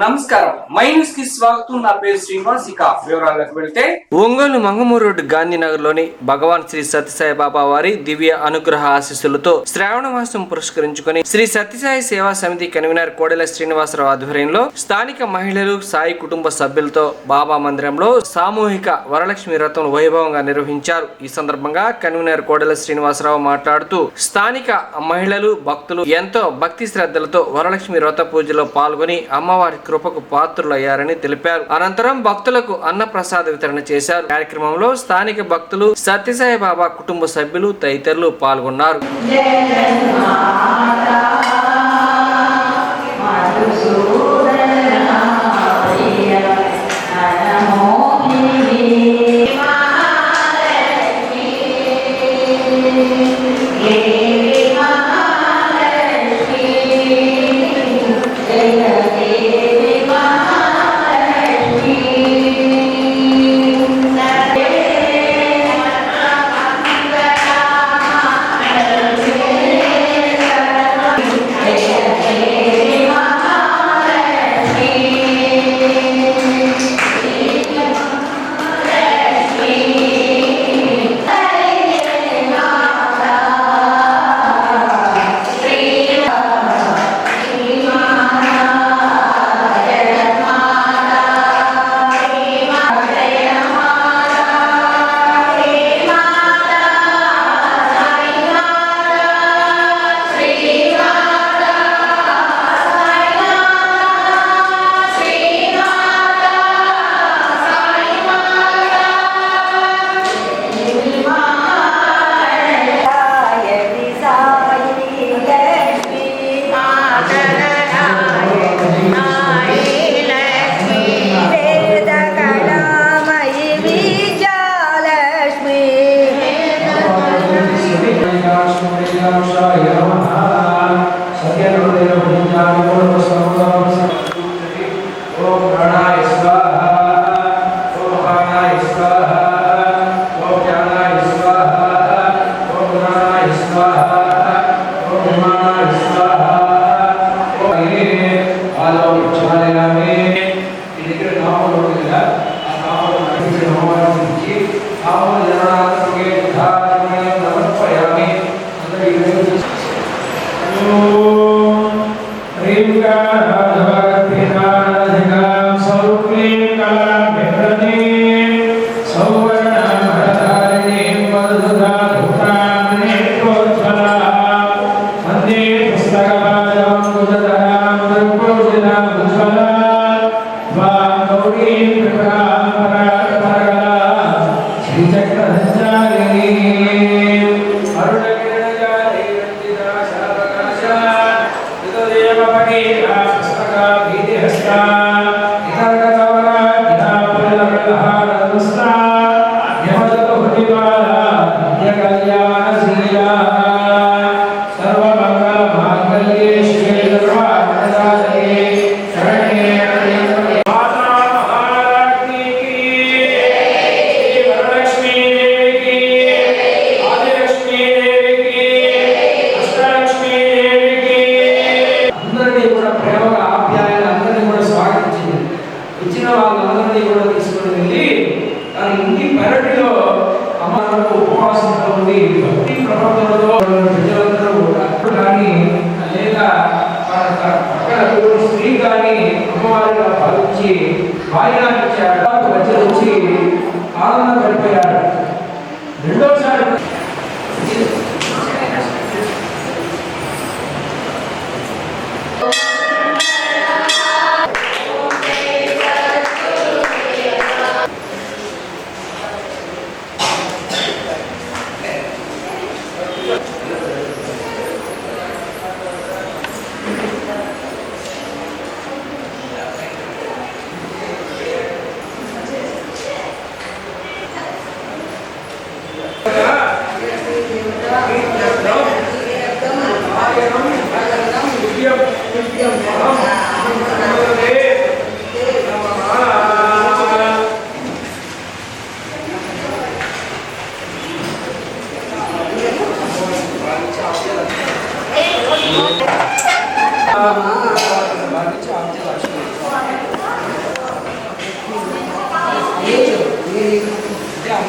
నమస్కారం, my news కి స్వాగతం. నా పేరు శ్రీనివాస్. ఇక వివరాలకు వెళ్తే, ఒంగోలు మంగమూరు రోడ్డు గాంధీనగర్ లోని భగవాన్ శ్రీ సత్యసాయి బాబా వారి దివ్య అనుగ్రహ ఆశీస్సులతో శ్రావణ మాసం పురస్కరించుకుని శ్రీ సత్యసాయి సేవా సమితి కన్వీనర్ కోడెల శ్రీనివాసరావు ఆధ్వర్యంలో స్థానిక మహిళలు, సాయి కుటుంబ సభ్యులతో బాబా మందిరంలో సామూహిక వరలక్ష్మి వ్రతం వైభవంగా నిర్వహించారు. ఈ సందర్భంగా కన్వీనర్ కోడెల శ్రీనివాసరావు మాట్లాడుతూ, స్థానిక మహిళలు, భక్తులు ఎంతో భక్తి శ్రద్ధలతో వరలక్ష్మి వ్రత పూజలో పాల్గొని అమ్మవారి కృపకు పాత్రులయ్యారని తెలిపారు. అనంతరం భక్తులకు అన్న ప్రసాద వితరణ చేశారు. కార్యక్రమంలో స్థానిక భక్తులు, సత్యసాయి బాబా కుటుంబ సభ్యులు తదితరులు పాల్గొన్నారు.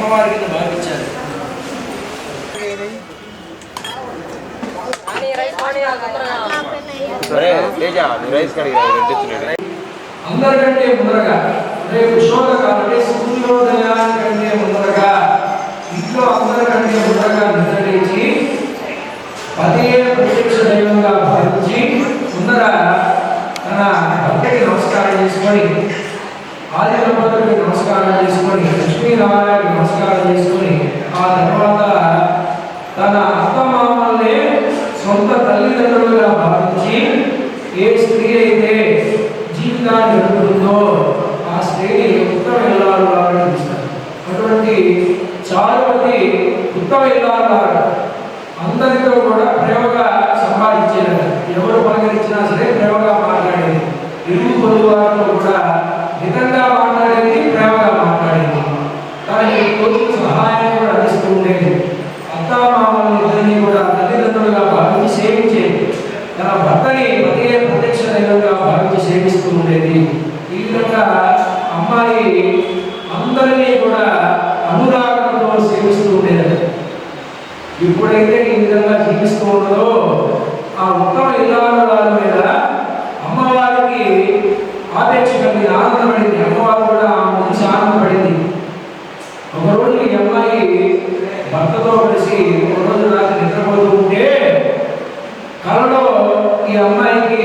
అమ్మవారి కింద భావించారు. అందరికంటే ముందరగా రేపు శోధకాలంటే సూర్యోదయానికంటే ముందరగా ఇంట్లో అందరికంటే ముందరగా నిద్రలేచి పదే ప్రత్యక్ష దైవంగా భావించి ముందర తన భక్తికి నమస్కారం చేసుకొని ఆది దంపతులకి నమస్కారం చేసుకొని లక్ష్మీనారాయణకి నమస్కారం చేసుకొని ఆ తర్వాత తన అత్తమామల్ని సొంత తల్లిదండ్రులుగా భావించి ఏ స్త్రీ అయితే జీవితాన్ని గడుపుతుందో ఆ స్త్రీని ఉత్తమ ఇల్లాలు పిలుస్తారు. అటువంటి చాలా మంది ఉత్తమ ఇల్లాలు అందరితో కూడా ప్రేమగా సంపాదించేది. ఎవరు పలకరించినా సరే ప్రేమగా మాట్లాడేది. ఇరుగు పొరుగు వారితో కూడా మితంగా మాట్లాడేది, ప్రేమగా మాట్లాడేది. తనకి తోచిన సహాయాన్ని కూడా అందిస్తూ ఉండేది. అత్తామామల్ని ఇద్దరిని కూడా తల్లిదండ్రులుగా భావించి సేవించేది. తన భర్తని పదే ప్రత్యక్ష దైవంగా భావించి సేవిస్తూ ఉండేది. ఈ విధంగా అమ్మాయి అందరినీ కూడా అనురాగంతో సేవిస్తూ ఉండేది. ఎప్పుడైతే ఈ విధంగా జీవిస్తూ ఉండదో ఆ ఉత్తమ ఇల్లాల మీద అమ్మవారికి ఆపేక్ష కలిగి ఆనందపడింది. అమ్మవారు కూడా ఆమె గురించి ఆనందపడింది. ఒకరోజు ఈ అమ్మాయి భర్తతో కలిసి ఒకరోజు రాత్రి నిద్రపోతూ ఉంటే కలలో ఈ అమ్మాయికి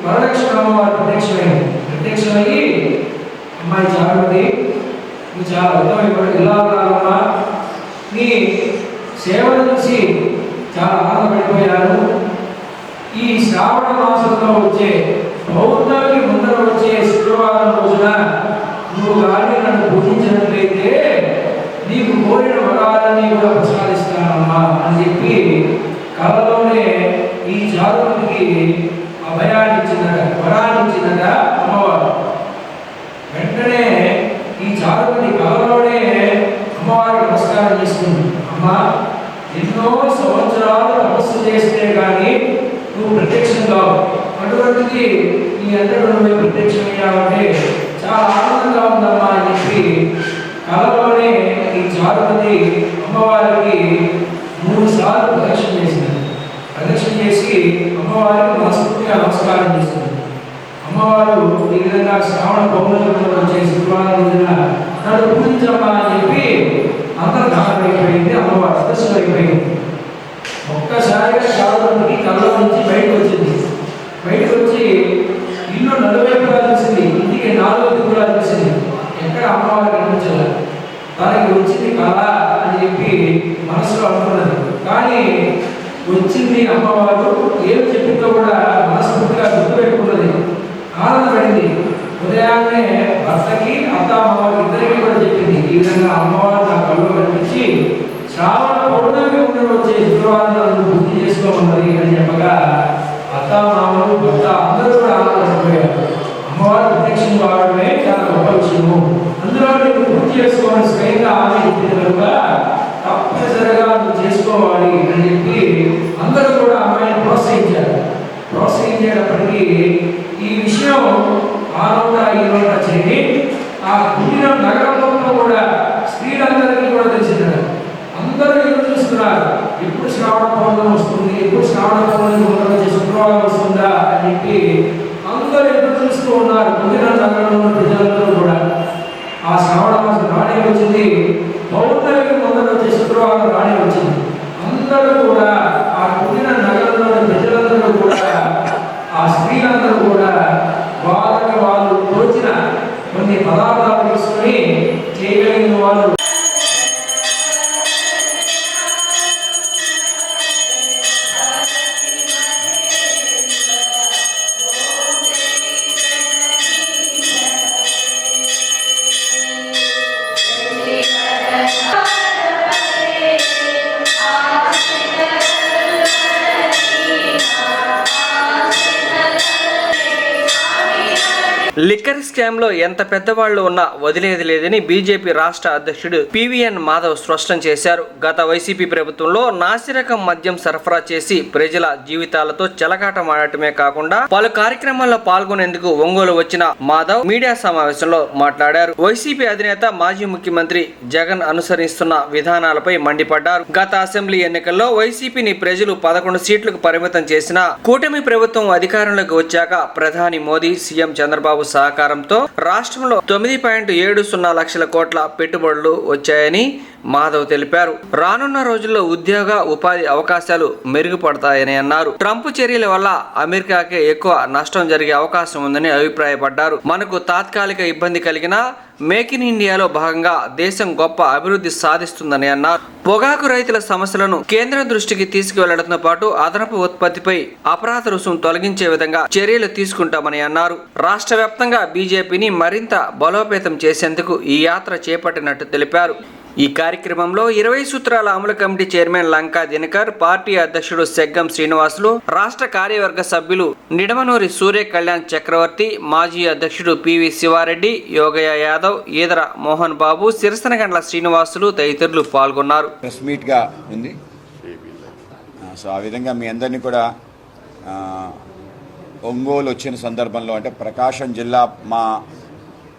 వరలక్ష్మి అమ్మవారు ప్రత్యక్షమయ్యి అమ్మాయి జాగ్రత్త, నువ్వు చాలా ఉత్తమ ఇల్లాలమ్మా, నీ సేవను చూసి చాలా ఆనందపడిపోయాను. ఈ శ్రావణ మాసంలో వచ్చే పౌర్ణమికి ముందర వచ్చే శుక్రవారం రోజున నువ్వు కానీ నన్ను పూజించినట్లయితే నీకు కోరిన వరాలన్నీ కూడా ప్రసాదిస్తానమ్మా అని చెప్పి కళలోనే ఈ జాతకుడికి అభయాన్ని ఇచ్చిందట, వరాన్ని ఇచ్చిందట అమ్మవారు. వెంటనే ఈ జాతకుడి కళలోనే అమ్మవారికి నమస్కారం చేసుకుంది. అమ్మా, ఎన్నో సంవత్సరాలు తపస్సు చేస్తే కానీ నువ్వు ప్రత్యక్షం కావు, అటువంటిది నీ అందరూ నువ్వు ప్రత్యక్షమయ్యావంటే చాలా ఆనందంగా ఉందమ్మా అని చెప్పి కళలోనే ఈ జాతకుడి అమ్మవారికి 3 సార్లు ప్రదక్షిణ చేసింది. ప్రదక్షిణ చేసి అమ్మవారికి మనస్ఫూర్తిగా నమస్కారం చేస్తుంది. అమ్మవారు ఈ విధంగా శ్రావణ పౌర్ణమిలో వచ్చే శుక్రవారం రోజున నన్ను పూజించమ్మా అని చెప్పి అంతర్ధానం అయిపోయింది. అమ్మవారు సదస్సు అయిపోయింది. ఒక్కసారిగా శారదకి కళ్ళ నుంచి బయటకు వచ్చింది. బయటకు వచ్చి ఇల్లు నలువైపులా చూసింది, ఇంటికి 4 దిక్కులా చూసింది. ఎక్కడ అమ్మవారు కనిపించదు. తనకి వచ్చింది కళ అని చెప్పి మనసులో అనుకున్నది. కానీ వచ్చింది అమ్మవారు ఏమి చెప్పిందో కూడా మనస్ఫూర్తిగా గుర్తుపెట్టుకున్నది, ఆనందపడింది. ఉదయాన్నే భర్తకి అత్తామామకి ఇద్దరికి కూడా చెప్పింది. ఈ విధంగా అమ్మవారు నా కళ్ళు కనిపించి శ్రావణ పౌర్ణమి ముందు వచ్చే శుక్రవారం పూర్తి చేసుకోమన్నది అని చెప్పగా అత్తామామలు భర్త అందరూ కూడా ఆనందపడిపోయారు. అమ్మవారు ప్రత్యక్షం కావడమే చాలా గొప్ప విషయము, అందులో నువ్వు పూర్తి చేసుకోవాలని స్వయంగా ఆమె చెప్పిన కనుక తప్పనిసరిగా నువ్వు చేసుకోవాలి అని చెప్పి అందరూ కూడా అమ్మాయిని ప్రోత్సహించారు. ప్రోత్సహించేటప్పటికీ ఈ విషయం ఆ నోట ఈ నోట చేరి ఆ పుట్టిన నగరంలో కూడా స్త్రీలందరికీ కూడా తెలిసింది. అందరూ ఎదురు చూస్తున్నారు, ఎప్పుడు శ్రావణ పౌర్ణమి వస్తుంది, ఎప్పుడు శ్రావణ పౌర్ణమి వచ్చే శుక్రవారం వస్తుందా అని చెప్పి అందరూ ఎదురు చూస్తూ ఉన్నారు. పుట్టిన నగరంలో ప్రజలందరూ కూడా ఆ శ్రావణ మాసం రాణి వచ్చింది. పౌర్ణమికి ముందర వచ్చే శుక్రవారం రాణి వచ్చింది. అందరూ కూడా ఆ పుట్టిన నగరంలోని ప్రజలందరూ కూడా ఆ స్త్రీలందరూ కూడా వాళ్ళకి వాళ్ళు తోచిన కొన్ని పదార్థాలు తీసుకొని చేయగలిగిన వాళ్ళు లిక్కర్ స్కామ్ లో ఎంత పెద్దవాళ్లు ఉన్నా వదిలేది లేదని బీజేపీ రాష్ట్ర అధ్యక్షుడు పివిఎన్ మాధవ్ స్పష్టం చేశారు. గత వైసీపీ ప్రభుత్వంలో నాసిరకం మద్యం సరఫరా చేసి ప్రజల జీవితాలతో చెలగాటమాడటమే కాకుండా పలు కార్యక్రమాల్లో పాల్గొనేందుకు ఒంగోలు వచ్చిన మాధవ్ మీడియా సమావేశంలో మాట్లాడారు. వైసీపీ అధినేత మాజీ ముఖ్యమంత్రి జగన్ అనుసరిస్తున్న విధానాలపై మండిపడ్డారు. గత అసెంబ్లీ ఎన్నికల్లో వైసీపీని ప్రజలు 11 సీట్లకు పరిమితం చేసిన కూటమి ప్రభుత్వం అధికారంలోకి వచ్చాక ప్రధాని మోదీ, సీఎం చంద్రబాబు సహకారంతో రాష్ట్రంలో 9.70 లక్షల కోట్ల పెట్టుబడులు వచ్చాయని మాధవ్ తెలిపారు. రానున్న రోజుల్లో ఉద్యోగ ఉపాధి అవకాశాలు మెరుగుపడతాయని అన్నారు. ట్రంప్ చర్యల వల్ల అమెరికాకే ఎక్కువ నష్టం జరిగే అవకాశం ఉందని అభిప్రాయపడ్డారు. మనకు తాత్కాలిక ఇబ్బంది కలిగినా మేక్ ఇన్ ఇండియాలో భాగంగా దేశం గొప్ప అభివృద్ధి సాధిస్తుందని అన్నారు. పొగాకు రైతుల సమస్యలను కేంద్రం దృష్టికి తీసుకువెళ్లడంతో పాటు అదనపు ఉత్పత్తిపై అపరాధ రుసుం తొలగించే విధంగా చర్యలు తీసుకుంటామని అన్నారు. రాష్ట్ర వ్యాప్తంగా బీజేపీని మరింత బలోపేతం చేసేందుకు ఈ యాత్ర చేపట్టినట్టు తెలిపారు. ఈ కార్యక్రమంలో 20 సూత్రాల అమలు committee chairman Lanka Dinakar, party అధ్యక్షుడు సెగ్గం శ్రీనివాసులు, రాష్ట్ర కార్యవర్గ సభ్యులు నిడమనూరి సూర్య కళ్యాణ్ చక్రవర్తి, మాజీ అధ్యక్షుడు పివి శివారెడ్డి, యోగయ్య యాదవ్, ఈదర మోహన్ బాబు, సిరసనగండ్ల శ్రీనివాసులు తదితరులు పాల్గొన్నారు. ప్రెస్ మీట్గా ఉంది. సో ఆ విధంగా మీ అందరినీ కూడా ఒంగోలు వచ్చిన సందర్భంలో అంటే ప్రకాశం జిల్లా మా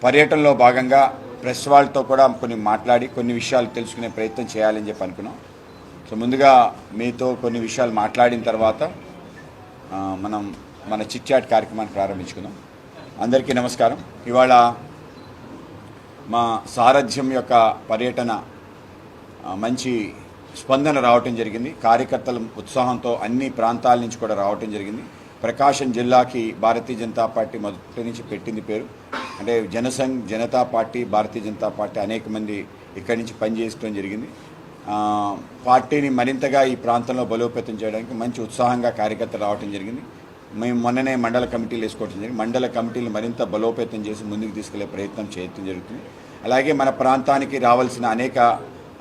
పర్యటనలో భాగంగా ప్రెస్ వాళ్ళతో కూడా కొన్ని మాట్లాడి కొన్ని విషయాలు తెలుసుకునే ప్రయత్నం చేయాలని చెప్పి అనుకున్నాం. సో ముందుగా మీతో కొన్ని విషయాలు మాట్లాడిన తర్వాత మనం మన చిట్ చాట్ కార్యక్రమాన్ని ప్రారంభించుకుందాం. అందరికీ నమస్కారం. ఇవాళ మా సారథ్యం యొక్క పర్యటన మంచి స్పందన రావటం జరిగింది. కార్యకర్తల ఉత్సాహంతో అన్ని ప్రాంతాల నుంచి కూడా రావటం జరిగింది. ప్రకాశం జిల్లాకి భారతీయ జనతా పార్టీ మొదటి నుంచి పెట్టింది పేరు. అంటే జనసంఘ్, జనతా పార్టీ, భారతీయ జనతా పార్టీ అనేక మంది ఇక్కడి నుంచి పనిచేయడం జరిగింది. పార్టీని మరింతగా ఈ ప్రాంతంలో బలోపేతం చేయడానికి మంచి ఉత్సాహంగా కార్యకర్తలు రావడం జరిగింది. మేము మొన్ననే మండల కమిటీలు వేసుకోవడం జరిగింది. మండల కమిటీలు మరింత బలోపేతం చేసి ముందుకు తీసుకెళ్లే ప్రయత్నం చేయడం జరుగుతుంది. అలాగే మన ప్రాంతానికి రావాల్సిన అనేక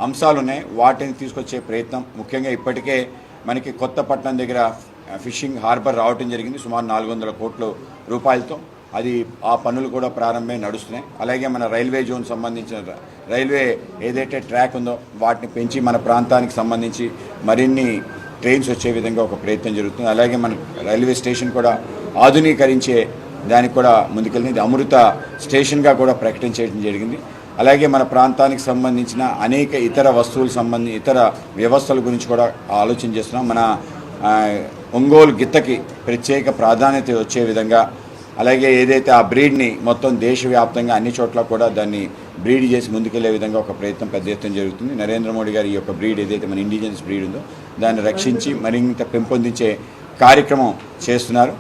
అంశాలు ఉన్నాయి, వాటిని తీసుకొచ్చే ప్రయత్నం. ముఖ్యంగా ఇప్పటికే మనకి కొత్తపట్నం దగ్గర ఫిషింగ్ హార్బర్ రావటం జరిగింది సుమారు 400 కోట్ల రూపాయలతో. అది ఆ పనులు కూడా ప్రారంభమై నడుస్తున్నాయి. అలాగే మన రైల్వే జోన్ సంబంధించిన రైల్వే ఏదైతే ట్రాక్ ఉందో వాటిని పెంచి మన ప్రాంతానికి సంబంధించి మరిన్ని ట్రైన్స్ వచ్చే విధంగా ఒక ప్రయత్నం జరుగుతుంది. అలాగే మన రైల్వే స్టేషన్ కూడా ఆధునీకరించే దానికి కూడా ముందుకెళ్ళింది. అమృత స్టేషన్గా కూడా ప్రకటించడం జరిగింది. అలాగే మన ప్రాంతానికి సంబంధించిన అనేక ఇతర వస్తువులు ఇతర వ్యవస్థల గురించి కూడా ఆలోచన చేస్తున్నాం. మన ఒంగోలు గిత్తకి ప్రత్యేక ప్రాధాన్యత వచ్చే విధంగా, అలాగే ఏదైతే ఆ బ్రీడ్ని మొత్తం దేశవ్యాప్తంగా అన్ని చోట్ల కూడా దాన్ని బ్రీడ్ చేసి ముందుకెళ్లే విధంగా ఒక ప్రయత్నం పెద్ద ఎత్తున జరుగుతుంది. నరేంద్ర మోడీ గారి ఈ యొక్క బ్రీడ్ ఏదైతే మన ఇండిజినస్ బ్రీడ్ ఉందో దాన్ని రక్షించి మరింత పెంపొందించే కార్యక్రమం చేస్తున్నారు.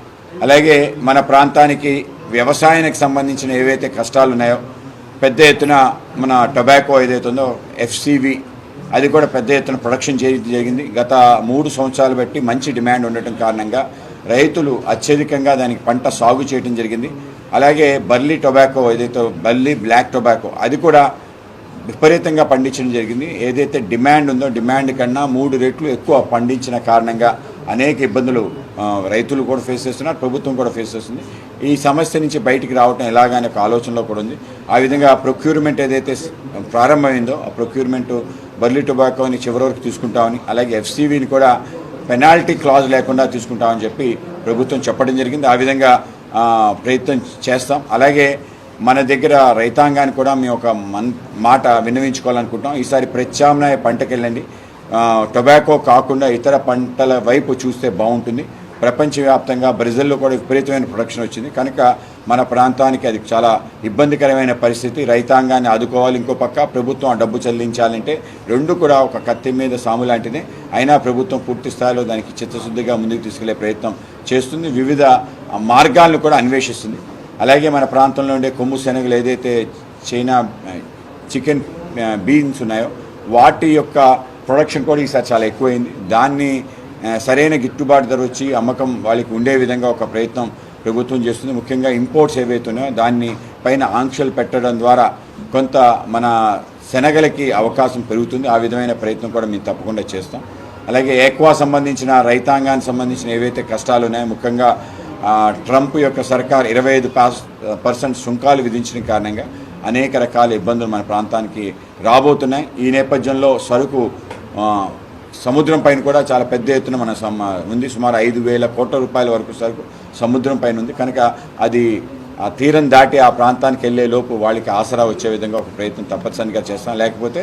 అలాగే మన ప్రాంతానికి వ్యవసాయానికి సంబంధించిన ఏవైతే కష్టాలు ఉన్నాయో పెద్ద ఎత్తున మన టొబాకో ఏదైతే ఉందో ఎఫ్సివి అది కూడా పెద్ద ఎత్తున ప్రొడక్షన్ చేయడం జరిగింది. గత 3 సంవత్సరాలు బట్టి మంచి డిమాండ్ ఉండటం కారణంగా రైతులు అత్యధికంగా దానికి పంట సాగు చేయడం జరిగింది. అలాగే బర్లీ టొబాకో ఏదైతే బర్లీ బ్లాక్ టొబాకో అది కూడా విపరీతంగా పండించడం జరిగింది. ఏదైతే డిమాండ్ ఉందో డిమాండ్ కన్నా 3 రెట్లు ఎక్కువ పండించిన కారణంగా అనేక ఇబ్బందులు రైతులు కూడా ఫేస్ చేస్తున్నారు, ప్రభుత్వం కూడా ఫేస్ చేస్తుంది. ఈ సమస్య నుంచి బయటికి రావటం ఎలాగనే ఒక ఆలోచనలో కూడా ఉంది. ఆ విధంగా ప్రొక్యూర్మెంట్ ఏదైతే ప్రారంభమైందో ఆ ప్రొక్యూర్మెంట్ బర్లీ టొబాకోని చివరి వరకు తీసుకుంటామని, అలాగే ఎఫ్సివిని కూడా పెనాల్టీ క్లాజ్ లేకుండా తీసుకుంటామని చెప్పి ప్రభుత్వం చెప్పడం జరిగింది. ఆ విధంగా ప్రయత్నం చేస్తాం. అలాగే మన దగ్గర రైతాంగాన్ని కూడా మేము ఒక మాట విన్నవించుకోవాలనుకుంటాం. ఈసారి ప్రత్యామ్నాయ పంటకెళ్ళండి, టొబాకో కాకుండా ఇతర పంటల వైపు చూస్తే బాగుంటుంది. ప్రపంచవ్యాప్తంగా బ్రెజిల్లో కూడా విపరీతమైన ప్రొడక్షన్ వచ్చింది కనుక మన ప్రాంతానికి అది చాలా ఇబ్బందికరమైన పరిస్థితి. రైతాంగాన్ని ఆదుకోవాలి, ఇంకో పక్క ప్రభుత్వం ఆ డబ్బు చెల్లించాలంటే రెండు కూడా ఒక కత్తి మీద సాము లాంటిదే. అయినా ప్రభుత్వం పూర్తి స్థాయిలో దానికి చిత్తశుద్ధిగా ముందుకు తీసుకెళ్లే ప్రయత్నం చేస్తుంది, వివిధ మార్గాలను కూడా అన్వేషిస్తుంది. అలాగే మన ప్రాంతంలో ఉండే కొమ్ము శనగలు ఏదైతే చైనా చికెన్ బీన్స్ ఉన్నాయో వాటి యొక్క ప్రొడక్షన్ కూడా ఈసారి చాలా ఎక్కువైంది. దాన్ని సరైన గిట్టుబాటు ధర వచ్చి అమ్మకం వాళ్ళకి ఉండే విధంగా ఒక ప్రయత్నం ప్రభుత్వం చేస్తుంది. ముఖ్యంగా ఇంపోర్ట్స్ ఏవైతే ఉన్నాయో దాన్ని పైన ఆంక్షలు పెట్టడం ద్వారా కొంత మన శనగలకి అవకాశం పెరుగుతుంది. ఆ విధమైన ప్రయత్నం కూడా మేము తప్పకుండా చేస్తాం. అలాగే ఎక్కువ సంబంధించిన రైతాంగానికి సంబంధించిన ఏవైతే కష్టాలు ఉన్నాయో ముఖ్యంగా ట్రంప్ యొక్క సర్కార్ 25% సుంకాలు విధించిన కారణంగా అనేక రకాల ఇబ్బందులు మన ప్రాంతానికి రాబోతున్నాయి. ఈ నేపథ్యంలో సరుకు సముద్రం పైన కూడా చాలా పెద్ద ఎత్తున మన ఉంది. సుమారు 5,000 కోట్ల రూపాయల వరకు సరుకు సముద్రం పైన ఉంది. కనుక అది ఆ తీరం దాటి ఆ ప్రాంతానికి వెళ్ళే లోపు వాళ్ళకి ఆసరా వచ్చే విధంగా ఒక ప్రయత్నం తప్పనిసరిగా చేస్తాం, లేకపోతే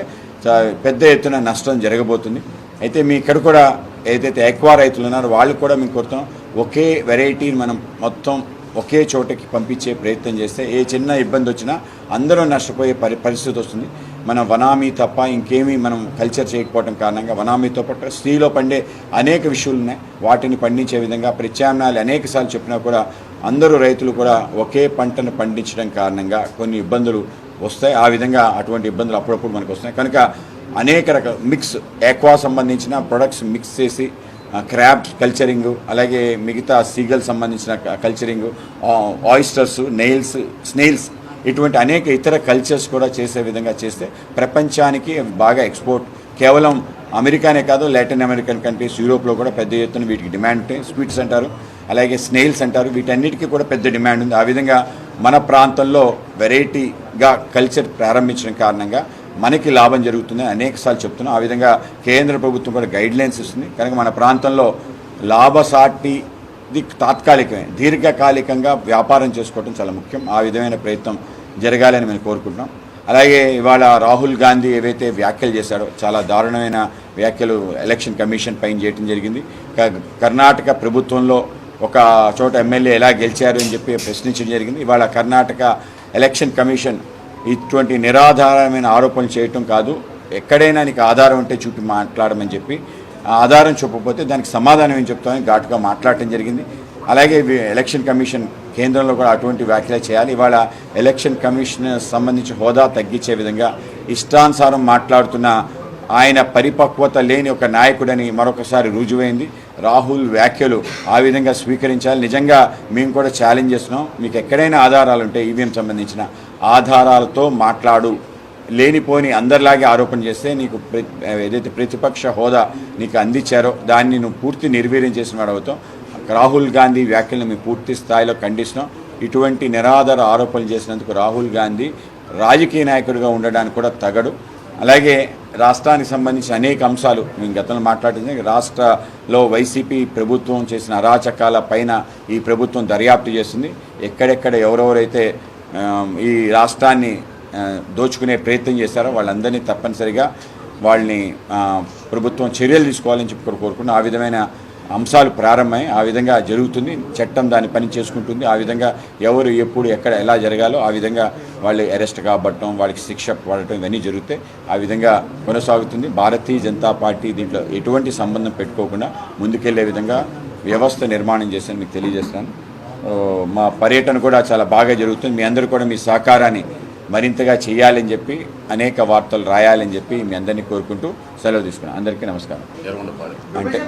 పెద్ద ఎత్తున నష్టం జరగబోతుంది. అయితే మీ ఇక్కడ కూడా ఏదైతే ఎక్కువ రైతులు ఉన్నారో వాళ్ళు కూడా మేము కోరుతాం, ఒకే వెరైటీని మనం మొత్తం ఒకే చోటకి పంపించే ప్రయత్నం చేస్తే ఏ చిన్న ఇబ్బంది వచ్చినా అందరూ నష్టపోయే పరిస్థితి వస్తుంది. మన వనామీ తప్ప ఇంకేమీ మనం కల్చర్ చేయకపోవడం కారణంగా వనామీతో పాటు స్త్రీలో పండే అనేక విషయాలు ఉన్నాయి. వాటిని పండించే విధంగా ప్రత్యామ్నాయాలు అనేకసార్లు చెప్పినా కూడా అందరూ రైతులు కూడా ఒకే పంటను పండించడం కారణంగా కొన్ని ఇబ్బందులు వస్తాయి. ఆ విధంగా అటువంటి ఇబ్బందులు అప్పుడప్పుడు మనకు వస్తున్నాయి. కనుక అనేక రకాల మిక్స్ ఎక్వా సంబంధించిన ప్రొడక్ట్స్ మిక్స్ చేసి క్రాబ్ కల్చరింగ్, అలాగే మిగతా సీగల్ సంబంధించిన కల్చరింగ్, ఆయిస్టర్స్, స్నేల్స్ ఇటువంటి అనేక ఇతర కల్చర్స్ కూడా చేసే విధంగా చేస్తే ప్రపంచానికి బాగా ఎక్స్పోర్ట్, కేవలం అమెరికానే కాదు లాటిన్ అమెరికన్ కంట్రీస్, యూరోప్లో కూడా పెద్ద ఎత్తున వీటికి డిమాండ్ ఉంటాయి. స్వీట్స్ అంటారు, అలాగే స్నేల్స్ అంటారు, వీటన్నిటికీ కూడా పెద్ద డిమాండ్ ఉంది. ఆ విధంగా మన ప్రాంతంలో వెరైటీగా కల్చర్ ప్రారంభించడం కారణంగా మనకి లాభం జరుగుతుందని అనేకసార్లు చెప్తున్నాం. ఆ విధంగా కేంద్ర ప్రభుత్వం కూడా గైడ్లైన్స్ ఇస్తుంది. కనుక మన ప్రాంతంలో లాభసాటిది తాత్కాలికమే, దీర్ఘకాలికంగా వ్యాపారం చేసుకోవడం చాలా ముఖ్యం. ఆ విధమైన ప్రయత్నం జరగాలని మేము కోరుకుంటున్నాం. అలాగే ఇవాళ రాహుల్ గాంధీ ఏవైతే వ్యాఖ్యలు చేశాడో చాలా దారుణమైన వ్యాఖ్యలు ఎలక్షన్ కమిషన్ పైన చేయడం జరిగింది. కర్ణాటక ప్రభుత్వంలో ఒక చోట ఎమ్మెల్యే ఎలా గెలిచారు అని చెప్పి ప్రశ్నించడం జరిగింది. ఇవాళ కర్ణాటక ఎలక్షన్ కమిషన్ ఇటువంటి నిరాధారమైన ఆరోపణలు చేయటం కాదు, ఎక్కడైనా నీకు ఆధారం ఉంటే చూపి మాట్లాడమని చెప్పి, ఆధారం చూపకపోతే దానికి సమాధానం ఏం చెప్తామని ఘాటుగా మాట్లాడటం జరిగింది. అలాగే ఎలక్షన్ కమిషన్ కేంద్రంలో కూడా అటువంటి వ్యాఖ్యలు చేయాలి. ఇవాళ ఎలక్షన్ కమిషన్ సంబంధించి హోదా తగ్గించే విధంగా ఇష్టానుసారం మాట్లాడుతున్న ఆయన పరిపక్వత లేని ఒక నాయకుడని మరొకసారి రుజువైంది. రాహుల్ వ్యాఖ్యలు ఆ విధంగా స్వీకరించాలి. నిజంగా మేము కూడా ఛాలెంజ్ చేస్తున్నాం, మీకు ఎక్కడైనా ఆధారాలు ఉంటే ఈవీఎం సంబంధించిన ఆధారాలతో మాట్లాడు, లేనిపోని అందరిలాగే ఆరోపణ చేస్తే నీకు ఏదైతే ప్రతిపక్ష హోదా నీకు అందించారో దాన్ని నువ్వు పూర్తి నిర్వీర్యం చేసిన వాడు అవుతాం. రాహుల్ గాంధీ వ్యాఖ్యలను మేము పూర్తి స్థాయిలో ఖండిస్తున్నాం. ఇటువంటి నిరాధార ఆరోపణలు చేసినందుకు రాహుల్ గాంధీ రాజకీయ నాయకుడిగా ఉండడానికి కూడా తగడు. అలాగే రాష్ట్రానికి సంబంధించిన అనేక అంశాలు మేము గతంలో మాట్లాడింది. రాష్ట్రంలో వైసీపీ ప్రభుత్వం చేసిన అరాచకాల పైన ఈ ప్రభుత్వం దర్యాప్తు చేస్తుంది. ఎక్కడెక్కడ ఎవరెవరైతే ఈ రాష్ట్రాన్ని దోచుకునే ప్రయత్నం చేశారో వాళ్ళందరినీ తప్పనిసరిగా వాళ్ళని ప్రభుత్వం చర్యలు తీసుకోవాలని చెప్పి కోరుకుంటున్నాం. ఆ విధమైన అంశాలు ప్రారంభమై ఆ విధంగా జరుగుతుంది. చట్టం దాని పని చేసుకుంటుంది. ఆ విధంగా ఎవరు ఎప్పుడు ఎక్కడ ఎలా జరగాలో ఆ విధంగా వాళ్ళు అరెస్ట్ కాబట్టడం, వాళ్ళకి శిక్ష పడటం ఇవన్నీ జరుగుతాయి. ఆ విధంగా కొనసాగుతుంది. భారతీయ జనతా పార్టీ దీంట్లో ఎటువంటి సంబంధం పెట్టుకోకుండా ముందుకెళ్లే విధంగా వ్యవస్థ నిర్మాణం చేశాను మీకు తెలియజేస్తాను. మా పర్యటన కూడా చాలా బాగా జరుగుతుంది. మీ అందరూ కూడా మీ సహకారాన్ని మరింతగా చేయాలని చెప్పి, అనేక వార్తలు రాయాలని చెప్పి మీ అందరినీ కోరుకుంటూ సెలవు తీసుకున్నాను. అందరికీ నమస్కారం. అంటే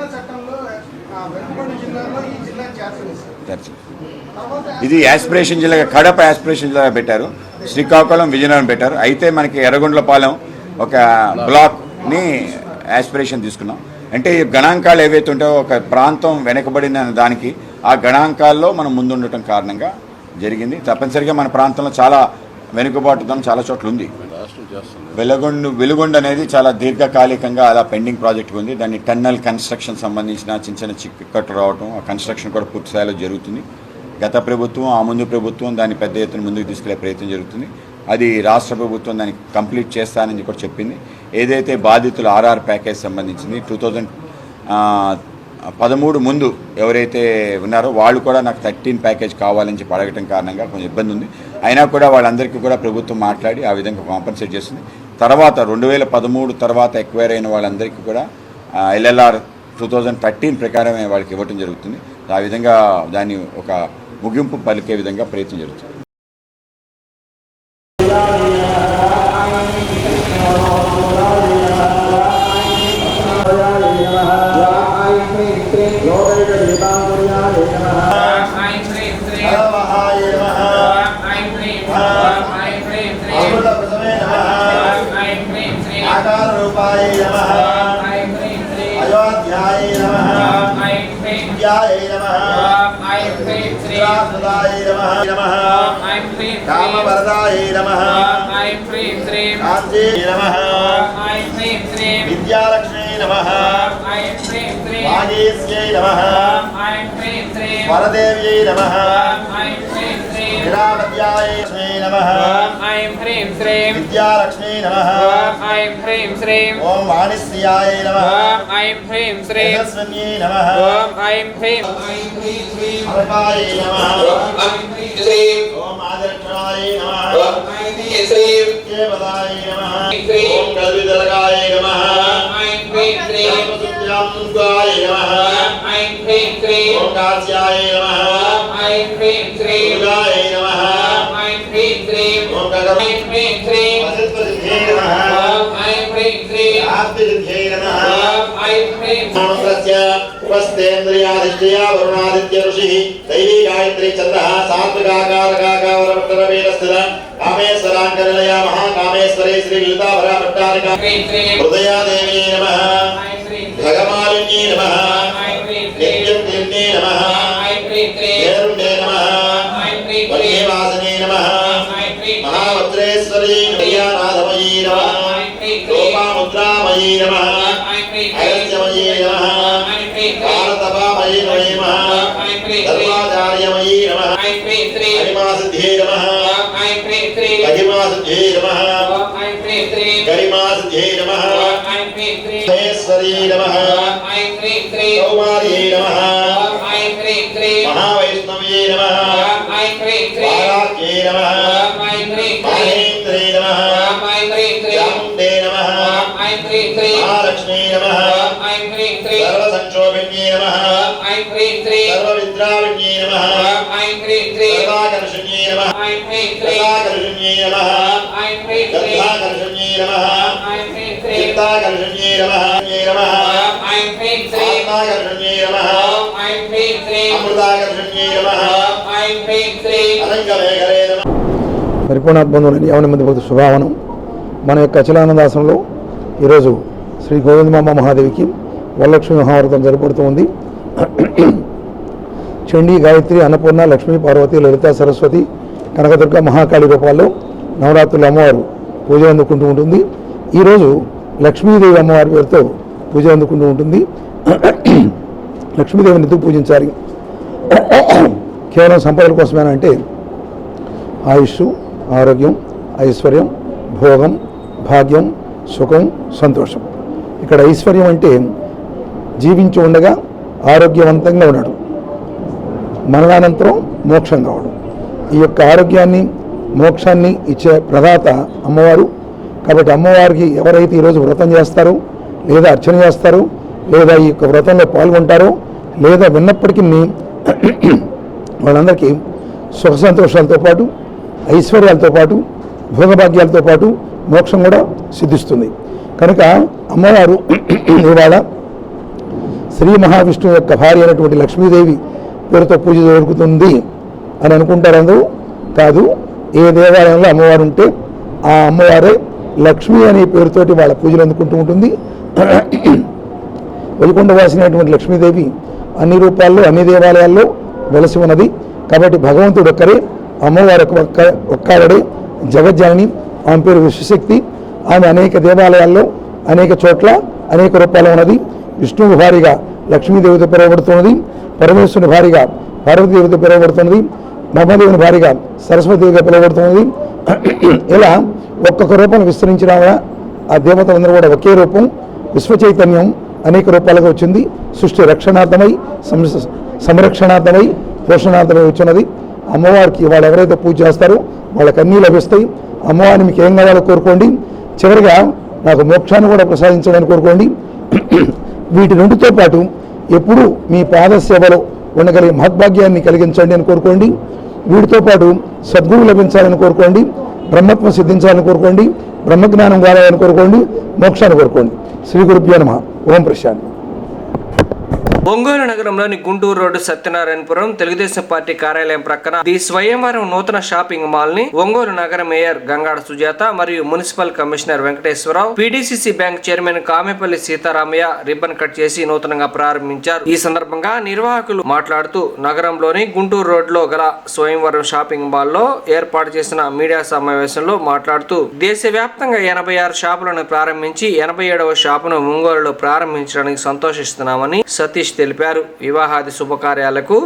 ఇది యాస్పిరేషన్ జిల్లాగా, కడప యాస్పిరేషన్ జిల్లాగా పెట్టారు, శ్రీకాకుళం, విజయనగరం పెట్టారు. అయితే మనకి ఎర్రగొండలపాలెం ఒక బ్లాక్ని యాస్పిరేషన్ తీసుకున్నాం. అంటే ఈ గణాంకాలు ఏవైతే ఉంటాయో ఒక ప్రాంతం వెనకబడిన దానికి ఆ గణాంకాల్లో మనం ముందుండటం కారణంగా జరిగింది. తప్పనిసరిగా మన ప్రాంతంలో చాలా వెనుకబాటుతనం చాలా చోట్ల ఉంది. వెలుగొండ అనేది చాలా దీర్ఘకాలికంగా అలా పెండింగ్ ప్రాజెక్ట్ ఉంది. దాన్ని టన్నల్ కన్స్ట్రక్షన్ సంబంధించిన చిన్న చిక్కట్లు రావటం, ఆ కన్స్ట్రక్షన్ కూడా పూర్తి స్థాయిలో జరుగుతుంది. గత ప్రభుత్వం, ఆ ముందు ప్రభుత్వం దాన్ని పెద్ద ఎత్తున ముందుకు తీసుకెళ్లే ప్రయత్నం జరుగుతుంది. అది రాష్ట్ర ప్రభుత్వం దాన్ని కంప్లీట్ చేస్తానని కూడా చెప్పింది. ఏదైతే బాధితులు ఆర్ఆర్ ప్యాకేజ్ సంబంధించింది 2013 ముందు ఎవరైతే ఉన్నారో వాళ్ళు కూడా నాకు 13 ప్యాకేజ్ కావాలని చెప్పి అడగటం కారణంగా కొంచెం ఇబ్బంది ఉంది. అయినా కూడా వాళ్ళందరికీ కూడా ప్రభుత్వం మాట్లాడి ఆ విధంగా కాంపన్సేట్ చేస్తుంది. తర్వాత 2013 తర్వాత ఎక్వైర్ అయిన వాళ్ళందరికీ కూడా ఎల్ఎల్ఆర్ 2013 ప్రకారమే వాళ్ళకి ఇవ్వటం జరుగుతుంది. ఆ విధంగా దాన్ని ఒక ముగింపు పలికే విధంగా ప్రయత్నం జరుగుతుంది. అయోధ్యాయ నమః नमः ऐं ह्रीं श्रीं कांचे नमः ऐं ह्रीं श्रीं विद्यालक्ष्मी नमः ऐं ह्रीं श्रीं वागीस्यै नमः ऐं ह्रीं श्रीं वरदेव्यै नमः ऐं ह्रीं श्रीं विरामद्यायै लक्ष्मी नमः ऐं ह्रीं श्रीं विद्यालक्ष्मी नमः ऐं ह्रीं श्रीं ॐ वाणिश्रियायै नमः ऐं ह्रीं श्रीं तेजस्विन्यै नमः ऐं ह्रीं श्रीं अल्पायै नमः ऐं ह्रीं श्रीं ॐ आदर्शायै नमः ऐं ह्रीं श्रीं केवलायै नमः ॐ कल्विदलकायै नमः ऐं ह्रीं श्रीं सर्वसुत्यामुगायै नमः ऐं ह्रीं श्रीं ॐ कास्यायै नमः ऐं ह्रीं श्रीं दुर्गायै नमः ऐं ह्रीं श्रीं ॐ गगन ऐं ह्रीं श्रीं वसिष्ठसिद्ध्यै नमः ऐं ह्रीं श्रीं आस्तिसिद्ध्यै नमः ऐं ह्रीं मंत्रस्य उपस्थेन्द्रियादित्या वरुणादित्य ऋषिः दैवी गायत्री चन्द्रः सात्विकाकारकावरपट्टरवीरस्थित कामेश्वराङ्कनिलया महाकामेश्वरी श्रीललिताभरा भट्टारिका हृदया देवी नमः भगमालिन्यै नमः नित्यं नमः देरुण्डे नमः वल्लीवासिनी नमः महावज्रेश्वरी नयानाथमयी नमः लोपामुद्रामयी नमः अगस्त्यमयी नमः भारतपामयी नमः धर्माचार्यमयी नमः गरिमासिद्ध्यै नमः महिमासिद्ध्यै नमः गरिमासिद्ध्यै नमः महेश्वरी नमः कौमार्यै नमः महावैष्णव्यै नमः वाराह्यै नमः महेन्द्रै नमः चामुण्डे नमः महालक्ष्मी नमः सर्वसंक्षोभिन्यै नमः सर्वविद्राविण्यै नमः सर्वाकर्षण्यै नमः रसाकर्षण्यै नमः गन्धाकर्षण्यै नमः चित्ताकर्षण्यै नमः आत्माकर्षण्यै नमः अमृताकर्षण्यै नमः अनङ्गमेघरे नमः పరిపూర్ణాత్మంలోని యవన మంది భక్తి శుభావనం మన యొక్క అచలానందాసనంలో ఈరోజు శ్రీ గోవిందమాంబ మహాదేవికి వరలక్ష్మి మహావ్రతం జరపడుతూ ఉంది. చండీ, గాయత్రి, అన్నపూర్ణ, లక్ష్మీ, పార్వతి, లలిత, సరస్వతి, కనకదుర్గ, మహాకాళి రూపాల్లో నవరాత్రులు అమ్మవారు పూజ అందుకుంటూ ఉంటుంది. ఈరోజు లక్ష్మీదేవి అమ్మవారి పేరుతో పూజ అందుకుంటూ ఉంటుంది. లక్ష్మీదేవిని ఎందుకు పూజించాలి? కేవలం సంపదల కోసమేనా అంటే ఆయుష్, ఆరోగ్యం, ఐశ్వర్యం, భోగం, భాగ్యం, సుఖం, సంతోషం. ఇక్కడ ఐశ్వర్యం అంటే జీవించి ఉండగా ఆరోగ్యవంతంగా ఉండడం, మరణానంతరం మోక్షం కావడం. ఈ యొక్క ఆరోగ్యాన్ని, మోక్షాన్ని ఇచ్చే ప్రదాత అమ్మవారు. కాబట్టి అమ్మవారికి ఎవరైతే ఈరోజు వ్రతం చేస్తారో, లేదా అర్చన చేస్తారో, లేదా ఈ యొక్క వ్రతంలో పాల్గొంటారో, లేదా విన్నప్పటికీ వాళ్ళందరికీ సుఖ సంతోషాలతో పాటు, ఐశ్వర్యాలతో పాటు, భోగభాగ్యాలతో పాటు మోక్షం కూడా సిద్ధిస్తుంది. కనుక అమ్మవారు ఇవాళ శ్రీ మహావిష్ణువు యొక్క భార్య అయినటువంటి లక్ష్మీదేవి పేరుతో పూజ జరుగుతుంది అని అనుకుంటారు అందరూ. కాదు, ఏ దేవాలయంలో అమ్మవారు ఉంటే ఆ అమ్మవారే లక్ష్మి అనే పేరుతోటి వాళ్ళ పూజలు అందుకుంటూ ఉంటుంది. వైకుంఠవాసినటువంటి లక్ష్మీదేవి అన్ని రూపాల్లో, అన్ని దేవాలయాల్లో వెలసి ఉన్నది. కాబట్టి భగవంతుడు ఒక్కరే, అమ్మవారు ఒక్కడే జగజ్జనని. ఆమె పేరు విశ్వశక్తి. ఆమె అనేక దేవాలయాల్లో, అనేక చోట్ల, అనేక రూపాల్లో ఉన్నది. విష్ణువు భారీగా లక్ష్మీదేవితో పిలువబడుతున్నది, పరమేశ్వరుని భారీగా పార్వతీదేవితో పిలువబడుతున్నది, బ్రహ్మదేవుని భారీగా సరస్వతిగా పిలువబడుతున్నది. ఇలా ఒక్కొక్క రూపం విస్తరించిన ఆ దేవతలందరూ కూడా ఒకే రూపం, విశ్వచైతన్యం అనేక రూపాలుగా వచ్చింది. సృష్టి రక్షణార్థమై, సంరక్షణార్థమై, పోషణార్థమై వచ్చినది. అమ్మవారికి వాళ్ళు ఎవరైతే పూజ చేస్తారో వాళ్ళకి అన్నీ లభిస్తాయి. అమ్మవారిని మీకు ఏం కావాలో కోరుకోండి. చివరిగా నాకు మోక్షాన్ని కూడా ప్రసాదించడానికి కోరుకోండి. వీటి రెండుతో పాటు ఎప్పుడు మీ పాద సేవలో ఉండగలిగే మహద్భాగ్యాన్ని కలిగించండి అని కోరుకోండి. వీటితో పాటు సద్గురు లభించాలని కోరుకోండి, బ్రహ్మత్వం సిద్ధించాలని కోరుకోండి, బ్రహ్మజ్ఞానం కావాలని కోరుకోండి, మోక్షాన్ని కోరుకోండి. శ్రీ గురుభ్యో నమః. ఓం ప్రశాంతి. ఒంగోలు నగరంలోని గుంటూరు రోడ్డు సత్యనారాయణపురం తెలుగుదేశం పార్టీ కార్యాలయం ప్రక్కన ది స్వయంవరం నూతన షాపింగ్ మాల్ ని ఒంగోలు నగర మేయర్ గంగాడ సుజాత మరియు municipal commissioner Venkateswararao, PDCC bank chairman Kamepalli Seetharamaiah ribbon cut చేసి నూతనంగా ప్రారంభించారు. ఈ సందర్భంగా నిర్వాహకులు మాట్లాడుతూ నగరంలోని గుంటూరు రోడ్లో గల స్వయంవరం షాపింగ్ మాల్ లో ఏర్పాటు చేసిన మీడియా సమావేశంలో మాట్లాడుతూ దేశవ్యాప్తంగా 86 షాపులను ప్రారంభించి 87వ షాపును ఒంగోలులో ప్రారంభించడానికి సంతోషిస్తున్నామని సతీష్ తెలిపారు. వివాహాది శుభకార్యాలకు,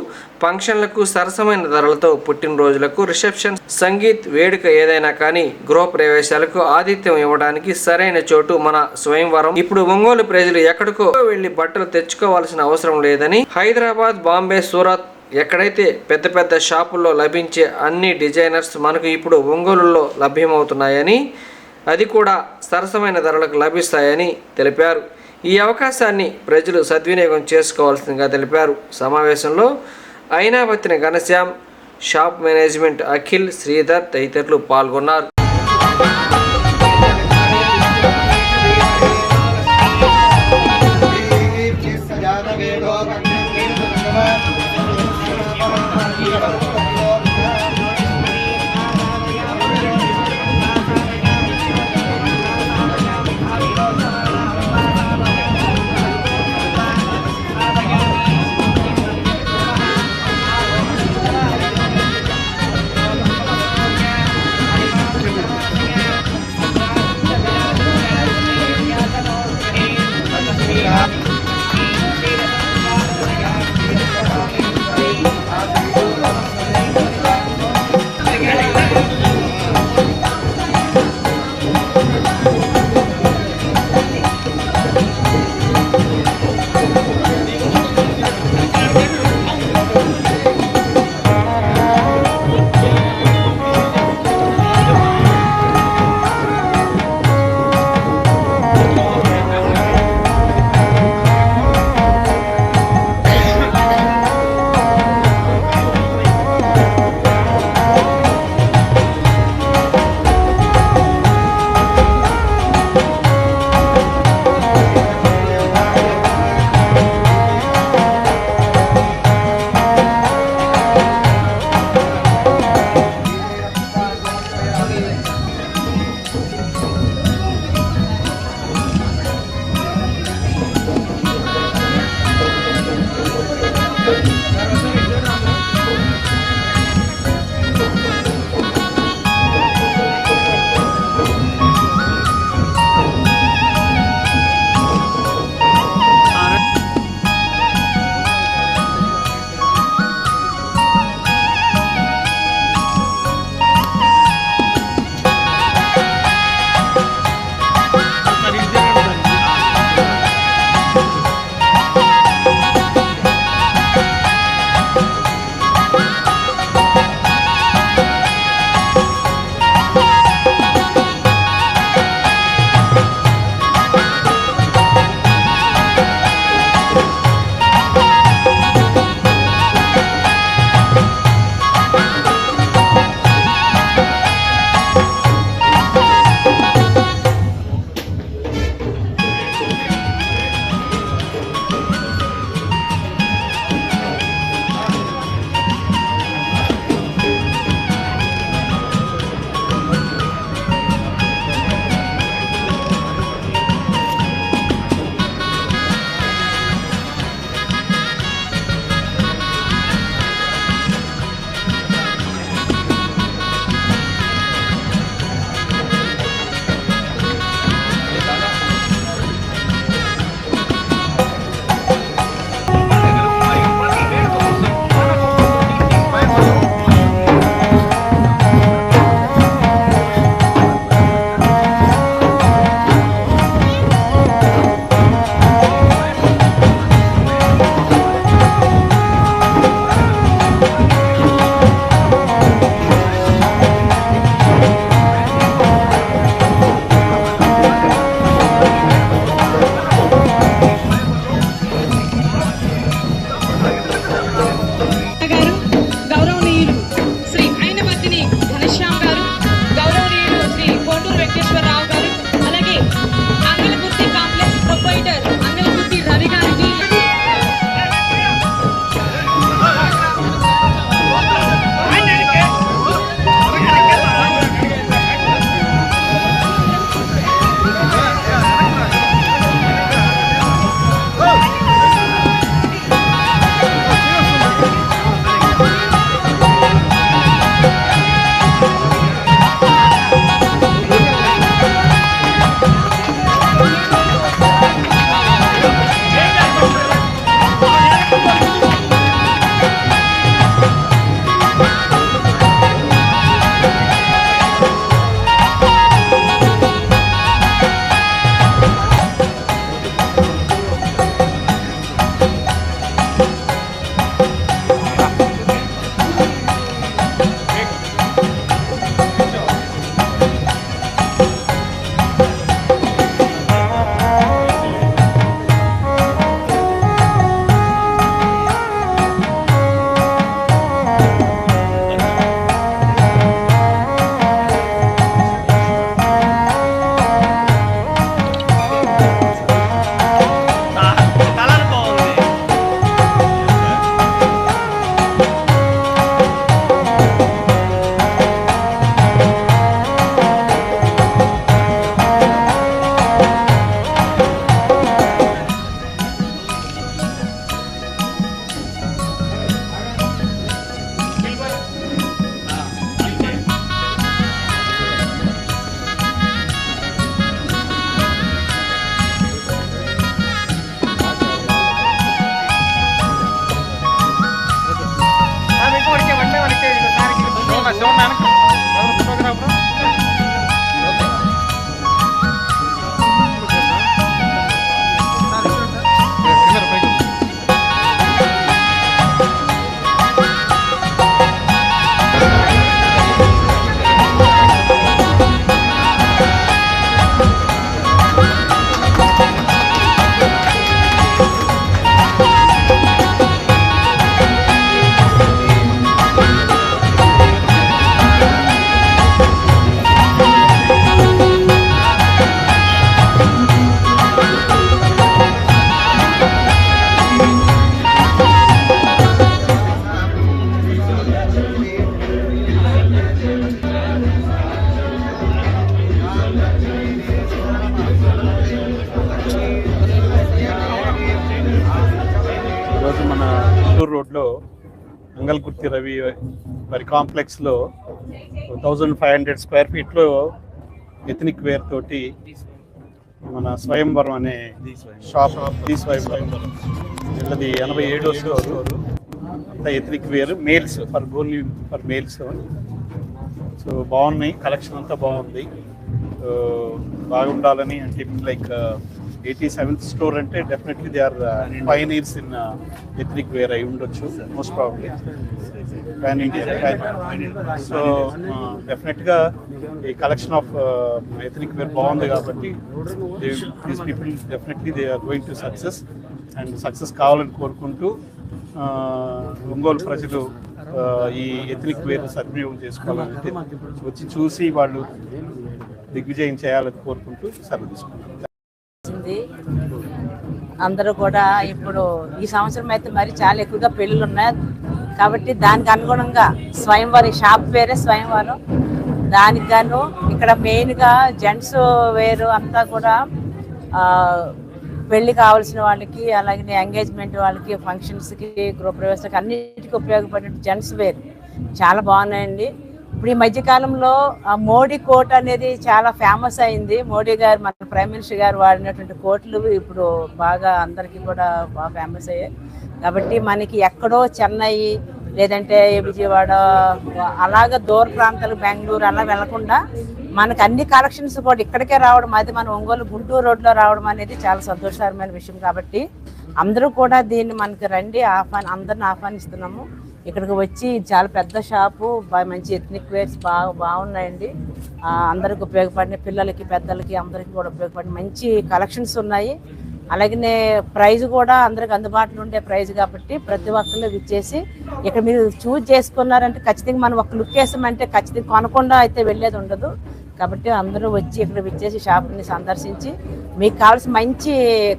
ఫంక్షన్లకు సరసమైన ధరలతో, పుట్టినరోజులకు, రిసెప్షన్, సంగీత్ వేడుక ఏదైనా కానీ గృహ ప్రవేశాలకు ఆతిథ్యం ఇవ్వడానికి సరైన చోటు మన స్వయంవరం. ఇప్పుడు ఒంగోలు ప్రజలు ఎక్కడికో వెళ్లి బట్టలు తెచ్చుకోవాల్సిన అవసరం లేదని, హైదరాబాద్, బాంబే, సూరత్ ఎక్కడైతే పెద్ద పెద్ద షాపుల్లో లభించే అన్ని డిజైనర్స్ మనకు ఇప్పుడు ఒంగోలులో లభ్యమవుతున్నాయని, అది కూడా సరసమైన ధరలకు లభిస్తాయని తెలిపారు. ఈ అవకాశాన్ని ప్రజలు సద్వినియోగం చేసుకోవాల్సిందిగా తెలిపారు. సమావేశంలో అయినావతిని ఘనశ్యామ్, షాప్ మేనేజ్మెంట్ అఖిల్, శ్రీధర్ తదితరులు పాల్గొన్నారు. గుంటూరు రోడ్లో మంగళకుర్తి రవి వారి కాంప్లెక్స్లో 1500 స్క్వేర్ ఫీట్లో ఎథనిక్ వేర్ తోటి మన స్వయంవరం అనే షాప్, ది స్వయంవరం వీళ్ళది 87వ స్టోర్. అంతా ethnic wear males only for males. So బాగున్నాయి, కలెక్షన్ అంతా బాగుంది. బాగుండాలని అంటే లైక్ 87th స్టోర్ అంటే definitely they are pioneers in ethnic wear అయి ఉండొచ్చు మోస్ట్ ప్రాబబ్లీ. సో డెఫినెట్గా ఈ కలెక్షన్ ఆఫ్ ఎథనిక్ వేర్ బాగుంది కాబట్టి these people definitely they are going to success and success కావాలని కోరుకుంటూ ఒంగోలు ప్రజలు ఈ ఎథనిక్ వేర్ సద్వినియోగం చేసుకోవాలంటే వచ్చి చూసి వాళ్ళు దిగ్విజయం చేయాలని కోరుకుంటూ సెలవు తీసుకున్నాను. అందరూ కూడా ఇప్పుడు ఈ సంవత్సరం అయితే మరి చాలా ఎక్కువగా పెళ్ళిళ్ళు ఉన్నాయి కాబట్టి దానికి అనుగుణంగా స్వయంవరం షాప్ వేరే స్వయంవరం. దానికి గాను ఇక్కడ మెయిన్గా జెంట్స్ వేరు అంతా కూడా పెళ్లి కావాల్సిన వాళ్ళకి, అలాగే ఎంగేజ్మెంట్ వాళ్ళకి, ఫంక్షన్స్కి, గృహప్రవేశానికి అన్నిటికీ ఉపయోగపడే జెంట్స్ వేర్ చాలా బాగున్నాయండి. ఇప్పుడు ఈ మధ్యకాలంలో మోడీ కోట్ అనేది చాలా ఫేమస్ అయింది. మోడీ గారు, మన ప్రైమ్ మినిస్టర్ గారు వాడినటువంటి కోట్లు ఇప్పుడు బాగా అందరికీ కూడా బాగా ఫేమస్ అయ్యాయి. కాబట్టి మనకి ఎక్కడో చెన్నై లేదంటే విజయవాడ అలాగ దూర ప్రాంతాలు బెంగళూరు అలా వెళ్లకుండా మనకు అన్ని కలెక్షన్స్ కూడా ఇక్కడికే రావడం, అది మన ఒంగోలు గుంటూరు రోడ్లో రావడం అనేది చాలా సంతోషకరమైన విషయం. కాబట్టి అందరూ కూడా దీన్ని మనకి రండి, అందరిని ఆహ్వానిస్తున్నాము. ఇక్కడికి వచ్చి చాలా పెద్ద షాపు, మంచి ఎథనిక్ వేర్స్ బాగున్నాయండి. అందరికి ఉపయోగపడిన పిల్లలకి, పెద్దలకి అందరికీ కూడా ఉపయోగపడిన మంచి కలెక్షన్స్ ఉన్నాయి. అలాగనే ప్రైజ్ కూడా అందరికి అందుబాటులో ఉండే ప్రైజ్ కాబట్టి ప్రతి ఒక్కళ్ళు విచ్చేసి ఇక్కడ మీరు చూజ్ చేసుకున్నారంటే ఖచ్చితంగా మనం ఒక లుక్ వేసామంటే ఖచ్చితంగా కొనకుండా అయితే వెళ్ళేది ఉండదు. కాబట్టి అందరూ వచ్చి ఇక్కడ విచ్చేసి షాప్ని సందర్శించి మీకు కావాల్సిన మంచి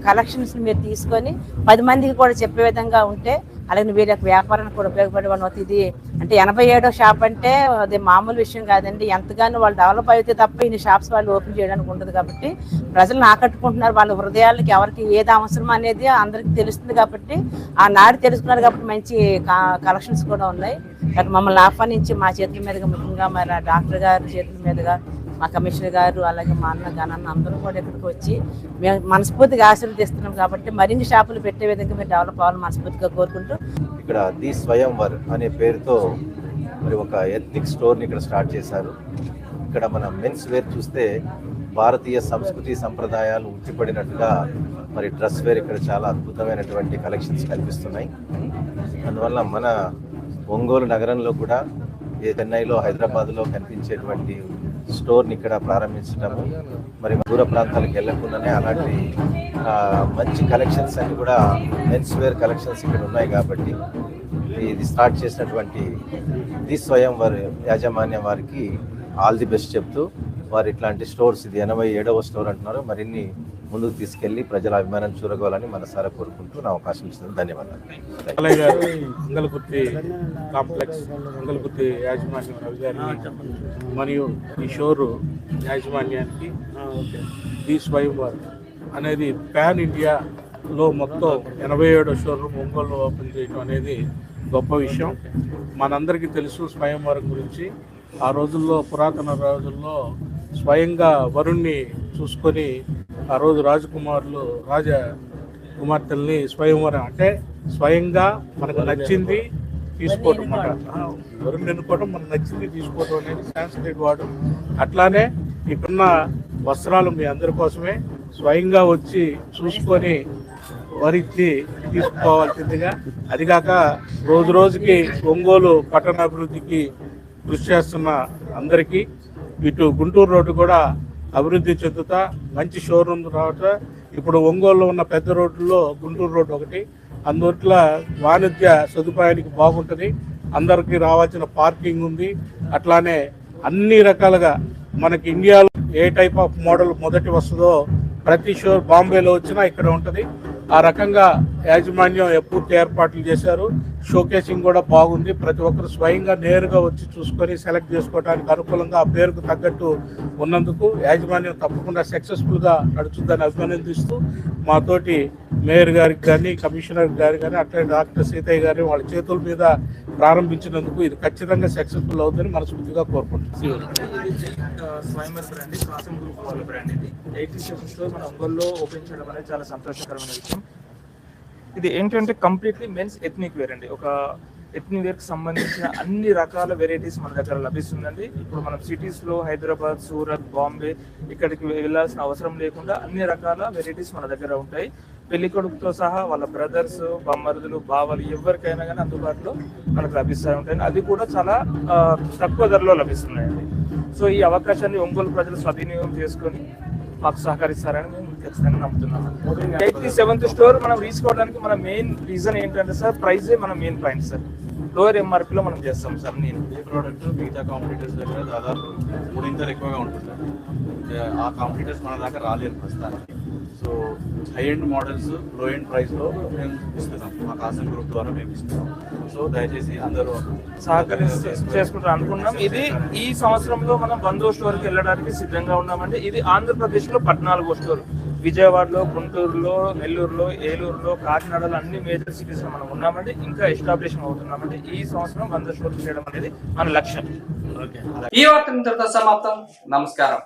కలెక్షన్స్ మీరు తీసుకొని 10 మందికి కూడా చెప్పే విధంగా ఉంటే, అలాగే వీరి యొక్క వ్యాపారానికి కూడా ఉపయోగపడే వాళ్ళు. ఇది అంటే 87వ షాప్ అంటే అది మామూలు విషయం కాదండి. ఎంతగానో వాళ్ళు డెవలప్ అయితే తప్ప ఇన్ని షాప్స్ వాళ్ళు ఓపెన్ చేయడానికి ఉండదు. కాబట్టి ప్రజలను ఆకట్టుకుంటున్నారు. వాళ్ళ హృదయాలకి ఎవరికి ఏది అవసరం అనేది అందరికీ తెలుస్తుంది. కాబట్టి ఆ నాడు తెలుసుకున్నారు కాబట్టి మంచి కలెక్షన్స్ కూడా ఉన్నాయి. అక్కడ మమ్మల్ని ఆహ్వానించి మా చేతుల మీదుగా, ముఖ్యంగా మరి డాక్టర్ గారి చేతుల మీదుగా, మా కమిషనర్ గారు, అలాగే మా అన్న గణన్న అందరూ కూడా ఇక్కడికి వచ్చి మేము మనస్ఫూర్తిగా ఆశీర్వదిస్తున్నాం. కాబట్టి మరిన్ని షాపులు పెట్టే విధంగా మీరు డెవలప్ అవ్వాలని మనస్ఫూర్తిగా కోరుకుంటూ ఇక్కడ ది స్వయంవర్ అనే పేరుతో మరి ఒక ఎథనిక్ స్టోర్ని ఇక్కడ స్టార్ట్ చేశారు. ఇక్కడ మన మెన్స్ వేర్ చూస్తే భారతీయ సంస్కృతి సంప్రదాయాలు ఉట్టిపడినట్టుగా మరి డ్రెస్ వేర్ ఇక్కడ చాలా అద్భుతమైనటువంటి కలెక్షన్స్ కనిపిస్తున్నాయి. అందువల్ల మన ఒంగోలు నగరంలో కూడా చెన్నైలో, హైదరాబాద్లో కనిపించేటువంటి స్టోర్ని ఇక్కడ ప్రారంభించడము, మరి దూర ప్రాంతాలకు వెళ్లకుండానే అలాంటి మంచి కలెక్షన్స్ అన్ని కూడా మెన్స్ వేర్ కలెక్షన్స్ ఇక్కడ ఉన్నాయి. కాబట్టి ఇది స్టార్ట్ చేసినటువంటి ది స్వయంవర్ యాజమాన్యం వారికి ఆల్ ది బెస్ట్ చెప్తూ, వారు ఇట్లాంటి స్టోర్స్, ఇది 87వ స్టోర్ అంటున్నారు, మరిన్ని ముందుకు తీసుకెళ్లి ప్రజల అభిమానం చూరగోవాలని మనసారా కోరుకుంటూ నా అవకాశం ఇస్తుంది. ధన్యవాదాలు. మంగళకుర్తి కాంప్లెక్స్, మంగళకుర్తి యాజమాన్యం రవి గారికి మరియు ఈ షోరు యాజమాన్యానికి ది స్వయంవర్ అనేది పాన్ ఇండియాలో మొత్తం 87వ షోరూమ్ ఒంగోలులో ఓపెన్ చేయడం అనేది గొప్ప విషయం. మనందరికీ తెలుసు స్వయంవరం గురించి. ఆ రోజుల్లో, పురాతన రోజుల్లో స్వయంగా వరుణ్ణి చూసుకొని ఆ రోజు రాజకుమారులు, రాజకుమార్తెల్ని స్వయంవరం అంటే స్వయంగా మనకు నచ్చింది తీసుకోవడం అన్నమాట. వరుణ్ణి ఎన్నుకోవడం, మనకు నచ్చింది తీసుకోవడం అనేది సాంస్క్రిట్ వాడు. అట్లానే ఇప్పుడున్న వస్త్రాలు మీ అందరి కోసమే స్వయంగా వచ్చి చూసుకొని వరించి తీసుకోవాల్సిందిగా. అదిగాక రోజు రోజుకి ఒంగోలు పట్టణాభివృద్ధికి కృషి చేస్తున్న అందరికీ, ఇటు గుంటూరు రోడ్డు కూడా అభివృద్ధి చెందుతా మంచి షోరూమ్ రావటం. ఇప్పుడు ఒంగోలులో ఉన్న పెద్ద రోడ్లలో గుంటూరు రోడ్డు ఒకటి. అందువల్ల వాణిజ్య సదుపాయానికి బాగుంటుంది. అందరికీ రావాల్సిన పార్కింగ్ ఉంది. అట్లానే అన్ని రకాలుగా మనకి ఇండియాలో ఏ టైప్ ఆఫ్ మోడల్ మొదటి వస్తుందో ప్రతి షోర్ బాంబేలో వచ్చినా ఇక్కడ ఉంటుంది. ఆ రకంగా యాజమాన్యం పూర్తి ఏర్పాట్లు చేశారు. షోకేసింగ్ కూడా బాగుంది. ప్రతి ఒక్కరు స్వయంగా నేరుగా వచ్చి చూసుకొని సెలెక్ట్ చేసుకోవడానికి అనుకూలంగా ఆ పేరుకు తగ్గట్టు ఉన్నందుకు యాజమాన్యం తప్పకుండా సక్సెస్ఫుల్గా నడుచుందని అభినందిస్తూ మాతోటి మేయర్ గారికి కానీ కమిషనర్ గారికి కానీ అట్లే డాక్టర్ సీతయ్య గారి వాళ్ళ చేతుల మీద ప్రారంభించినందుకు ఇది ఖచ్చితంగా సక్సెస్ఫుల్ అవుతుందని మనస్ఫూర్తిగా కోరుకుంటున్నాం. స్వయంవర్ బ్రాండ్ కాసం గ్రూప్ వాళ్ళ బ్రాండ్ ఇది 87 స్టోర్ మన ఒంగోలులో ఓపెన్ చేయడం అనేది చాలా సంతోషకరమైన విషయం. ఇది ఏంటంటే కంప్లీట్లీ మెన్స్ ఎథ్నిక్ వేర్ అండి. ఒక ఎథ్నిక్ వేర్కి సంబంధించిన అన్ని రకాల వెరైటీస్ మన దగ్గర లభిస్తుందండి. ఇప్పుడు మనం సిటీస్లో హైదరాబాద్, సూరత్, బాంబే ఇక్కడికి వెళ్ళాల్సిన అవసరం లేకుండా అన్ని రకాల వెరైటీస్ మన దగ్గర ఉంటాయి. పెళ్లి కొడుకుతో సహా వాళ్ళ బ్రదర్స్, బామ్మరుదులు, బావలు ఎవరికైనా కానీ అందుబాటులో మనకు లభిస్తూ ఉంటాయి. అది కూడా చాలా తక్కువ ధరలో లభిస్తున్నాయండి. సో ఈ అవకాశాన్ని ఒంగోలు ప్రజలు సద్వినియోగం చేసుకొని మాకు సహకరిస్తారని మేము ఖచ్చితంగా నమ్ముతున్నాము. 87th స్టోర్ మనం రీచ్ కావడానికి మన మెయిన్ రీజన్ ఏంటంటే సార్, ప్రైజే మన మెయిన్ పాయింట్ సార్. లోయర్ ఎంఆర్పీలో మనం చేస్తాం సార్. నేను ఈ ప్రోడక్ట్ మిగతా కాంపిటీటర్స్ దగ్గర దాదాపు 3 ఎక్కువగా ఉంటుంది. ఆ కాంపిటీటర్స్ మన దాకా రాలేరు ప్రస్తుతానికి. సో హై ఎండ్ మోడల్స్ లో ఎండ్ ప్రైస్లో మేము ఇస్తున్నాం. మా కాసం గ్రూప్ ద్వారా మేము ఇస్తున్నాం. సో దయచేసి అందరూ చేసుకుంటాం అనుకున్నాం. ఇది ఈ సంవత్సరంలో మనం 100వ స్టోర్కి వెళ్ళడానికి సిద్ధంగా ఉన్నామండి. ఇది ఆంధ్రప్రదేశ్లో 14వ స్టోర్. విజయవాడలో, గుంటూరులో, నెల్లూరులో, ఏలూరులో, కాకినాడలో అన్ని మేజర్ సిటీస్ లో మనం ఉన్నామండి. ఇంకా ఎస్టాబ్లిష్ అవుతున్నామండి. ఈ సంవత్సరం 100 స్టోర్లు చేయడం అనేది మన లక్ష్యం. ఈ వార్త ఇంతటితో సమాప్తం. నమస్కారం.